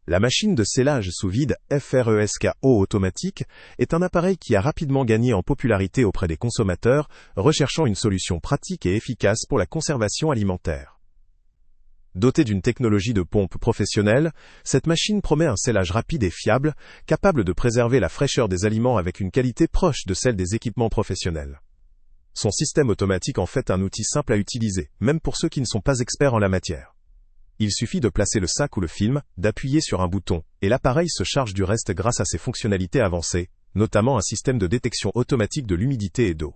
La machine de scellage sous vide FRESK eau automatique est un appareil qui a rapidement gagné en popularité auprès des consommateurs, recherchant une solution pratique et efficace pour la conservation alimentaire. Dotée d'une technologie de pompe professionnelle, cette machine promet un scellage rapide et fiable, capable de préserver la fraîcheur des aliments avec une qualité proche de celle des équipements professionnels. Son système automatique en fait un outil simple à utiliser, même pour ceux qui ne sont pas experts en la matière. Il suffit de placer le sac ou le film, d'appuyer sur un bouton, et l'appareil se charge du reste grâce à ses fonctionnalités avancées, notamment un système de détection automatique de l'humidité et d'eau.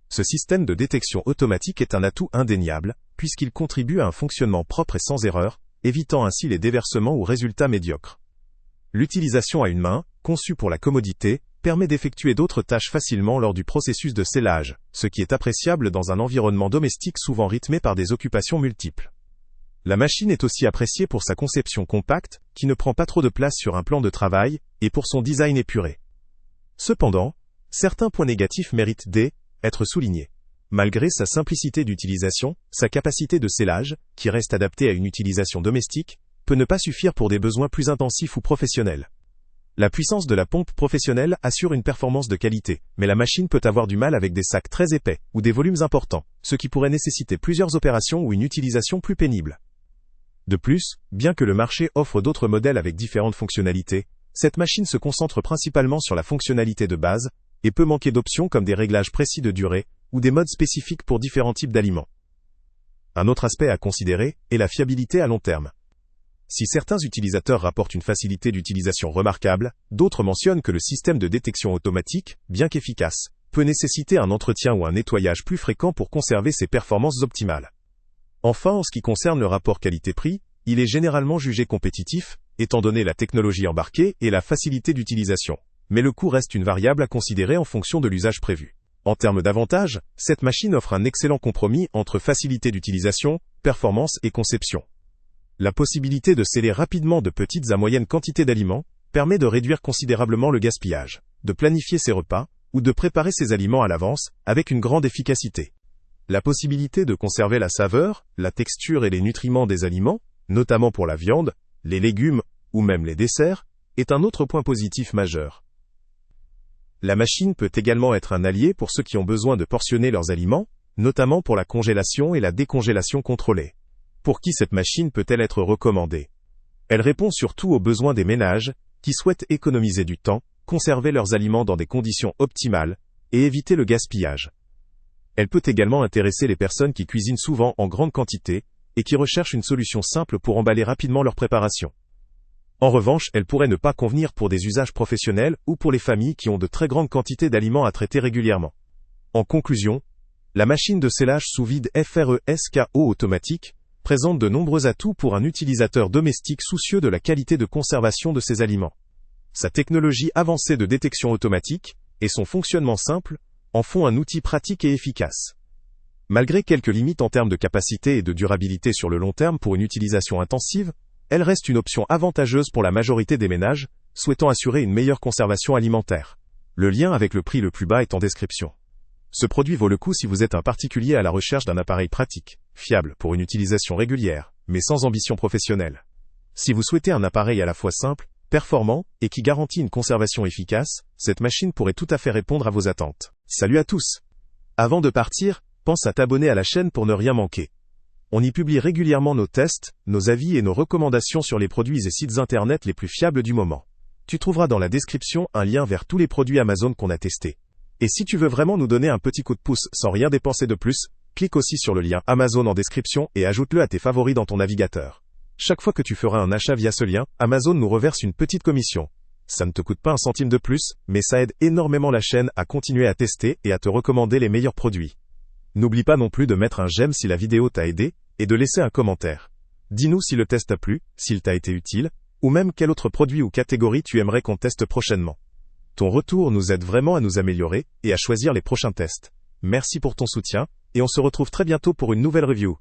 Ce système de détection automatique est un atout indéniable, puisqu'il contribue à un fonctionnement propre et sans erreur, évitant ainsi les déversements ou résultats médiocres. L'utilisation à une main, conçue pour la commodité, permet d'effectuer d'autres tâches facilement lors du processus de scellage, ce qui est appréciable dans un environnement domestique souvent rythmé par des occupations multiples. La machine est aussi appréciée pour sa conception compacte, qui ne prend pas trop de place sur un plan de travail, et pour son design épuré. Cependant, certains points négatifs méritent d'être soulignés. Malgré sa simplicité d'utilisation, sa capacité de scellage, qui reste adaptée à une utilisation domestique, peut ne pas suffire pour des besoins plus intensifs ou professionnels. La puissance de la pompe professionnelle assure une performance de qualité, mais la machine peut avoir du mal avec des sacs très épais ou des volumes importants, ce qui pourrait nécessiter plusieurs opérations ou une utilisation plus pénible. De plus, bien que le marché offre d'autres modèles avec différentes fonctionnalités, cette machine se concentre principalement sur la fonctionnalité de base, et peut manquer d'options comme des réglages précis de durée, ou des modes spécifiques pour différents types d'aliments. Un autre aspect à considérer est la fiabilité à long terme. Si certains utilisateurs rapportent une facilité d'utilisation remarquable, d'autres mentionnent que le système de détection automatique, bien qu'efficace, peut nécessiter un entretien ou un nettoyage plus fréquent pour conserver ses performances optimales. Enfin, en ce qui concerne le rapport qualité-prix, il est généralement jugé compétitif, étant donné la technologie embarquée et la facilité d'utilisation. Mais le coût reste une variable à considérer en fonction de l'usage prévu. En termes d'avantages, cette machine offre un excellent compromis entre facilité d'utilisation, performance et conception. La possibilité de sceller rapidement de petites à moyennes quantités d'aliments permet de réduire considérablement le gaspillage, de planifier ses repas, ou de préparer ses aliments à l'avance, avec une grande efficacité. La possibilité de conserver la saveur, la texture et les nutriments des aliments, notamment pour la viande, les légumes, ou même les desserts, est un autre point positif majeur. La machine peut également être un allié pour ceux qui ont besoin de portionner leurs aliments, notamment pour la congélation et la décongélation contrôlée. Pour qui cette machine peut-elle être recommandée? Elle répond surtout aux besoins des ménages, qui souhaitent économiser du temps, conserver leurs aliments dans des conditions optimales, et éviter le gaspillage. Elle peut également intéresser les personnes qui cuisinent souvent en grande quantité, et qui recherchent une solution simple pour emballer rapidement leur préparation. En revanche, elle pourrait ne pas convenir pour des usages professionnels ou pour les familles qui ont de très grandes quantités d'aliments à traiter régulièrement. En conclusion, la machine de scellage sous vide FRESK eau automatique présente de nombreux atouts pour un utilisateur domestique soucieux de la qualité de conservation de ses aliments. Sa technologie avancée de détection automatique et son fonctionnement simple en font un outil pratique et efficace. Malgré quelques limites en termes de capacité et de durabilité sur le long terme pour une utilisation intensive, elle reste une option avantageuse pour la majorité des ménages, souhaitant assurer une meilleure conservation alimentaire. Le lien avec le prix le plus bas est en description. Ce produit vaut le coup si vous êtes un particulier à la recherche d'un appareil pratique, fiable pour une utilisation régulière, mais sans ambition professionnelle. Si vous souhaitez un appareil à la fois simple, performant, et qui garantit une conservation efficace, cette machine pourrait tout à fait répondre à vos attentes. Salut à tous! Avant de partir, pense à t'abonner à la chaîne pour ne rien manquer. On y publie régulièrement nos tests, nos avis et nos recommandations sur les produits et sites internet les plus fiables du moment. Tu trouveras dans la description un lien vers tous les produits Amazon qu'on a testés. Et si tu veux vraiment nous donner un petit coup de pouce sans rien dépenser de plus, clique aussi sur le lien Amazon en description et ajoute-le à tes favoris dans ton navigateur. Chaque fois que tu feras un achat via ce lien, Amazon nous reverse une petite commission. Ça ne te coûte pas un centime de plus, mais ça aide énormément la chaîne à continuer à tester et à te recommander les meilleurs produits. N'oublie pas non plus de mettre un j'aime si la vidéo t'a aidé, et de laisser un commentaire. Dis-nous si le test t'a plu, s'il t'a été utile, ou même quel autre produit ou catégorie tu aimerais qu'on teste prochainement. Ton retour nous aide vraiment à nous améliorer, et à choisir les prochains tests. Merci pour ton soutien, et on se retrouve très bientôt pour une nouvelle review.